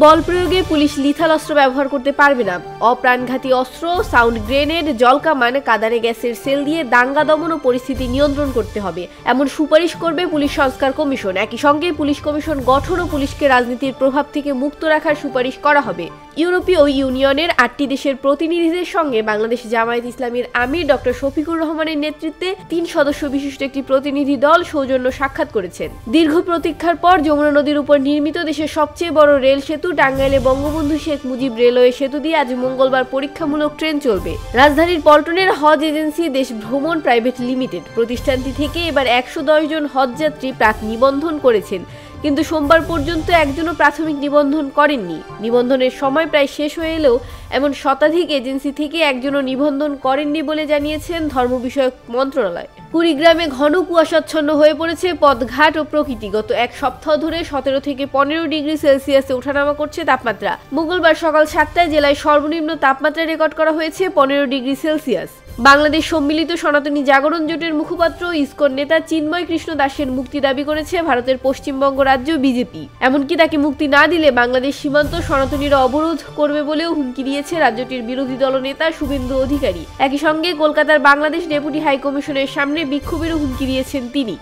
বল প্রয়োগে police lethal অস্ত্র ব্যবহার করতে পারবে না। অপ্রাণঘাতী অস্ত্র, সাউন্ড গ্রেনেড, জলকামান, কাঁদানে গ্যাসের সেল দিয়ে দাঙ্গা দমন ও পরিস্থিতি নিয়ন্ত্রণ করতে হবে, এমন সুপারিশ করবে পুলিশ সংস্কার কমিশন। একই সঙ্গে পুলিশ কমিশন গঠন ও পুলিশকে রাজনীতির প্রভাব থেকে মুক্ত রাখার সুপারিশ করা হবে। ইউরোপীয় ইউনিয়নের 8টি দেশের প্রতিনিধিদের সঙ্গে বাংলাদেশ জামায়াত ইসলামীর আমির ডক্টর শফিকুর রহমানের নেতৃত্বে 3 সদস্য বিশিষ্ট একটি প্রতিনিধি দল সৌজন্য সাক্ষাৎ করেছেন। দীর্ঘ প্রতীক্ষার পর যমুনা নদীর উপর নির্মিত দেশের সবচেয়ে বড় রেল সেতু টাঙ্গাইলে বঙ্গবন্ধু শেখ মুজিব রেলওয়ে সেতু দিয়ে আজ মঙ্গলবার পরীক্ষামূলক ট্রেন চলবে। রাজধানীর পল্টনের হজ এজেন্সি দেশ ভ্রমণ প্রাইভেট লিমিটেড প্রতিষ্ঠানটি থেকে এবার 110 জন হজযাত্রী প্রাক নিবন্ধন করেছেন, কিন্তু সোমবার পর্যন্ত একজনও প্রাথমিক নিবন্ধন করেননি। নিবন্ধনের সময় প্রায় শেষ হয়ে এলেও এমন শতাধিক এজেন্সি থেকে একজনও নিবন্ধন করেননি বলে জানিয়েছেন ধর্ম বিষয়ক মন্ত্রণালয়। কুড়িগ্রামে ঘন কুয়াশাচ্ছন্ন হয়ে পড়েছে পথঘাট ও প্রকৃতি। গত এক সপ্তাহ ধরে 17 থেকে 15 ডিগ্রি সেলসিয়াসে ওঠানামা করছে তাপমাত্রা। মঙ্গলবার সকাল 7টায় জেলায় সর্বনিম্ন তাপমাত্রা রেকর্ড করা হয়েছে 15 ডিগ্রি সেলসিয়াস। বাংলাদেশ সম্মিলিত সনাতনী জাগরণ জোটের মুখপাত্র ইসকন নেতা চিন্ময় কৃষ্ণ দাসের মুক্তি দাবি করেছে ভারতের পশ্চিমবঙ্গ রাজ্য বিজেপি। এমনকি তাকে মুক্তি না দিলে বাংলাদেশ সীমান্ত সনাতনীরা অবরোধ করবে বলেও হুমকি দিয়েছে রাজ্যটির বিরোধী দলনেতা শুভেন্দু অধিকারী। একই সঙ্গে কলকাতার বাংলাদেশ ডেপুটি হাইকমিশনের সামনে বিক্ষোভেরও হুমকি দিয়েছেন তিনি।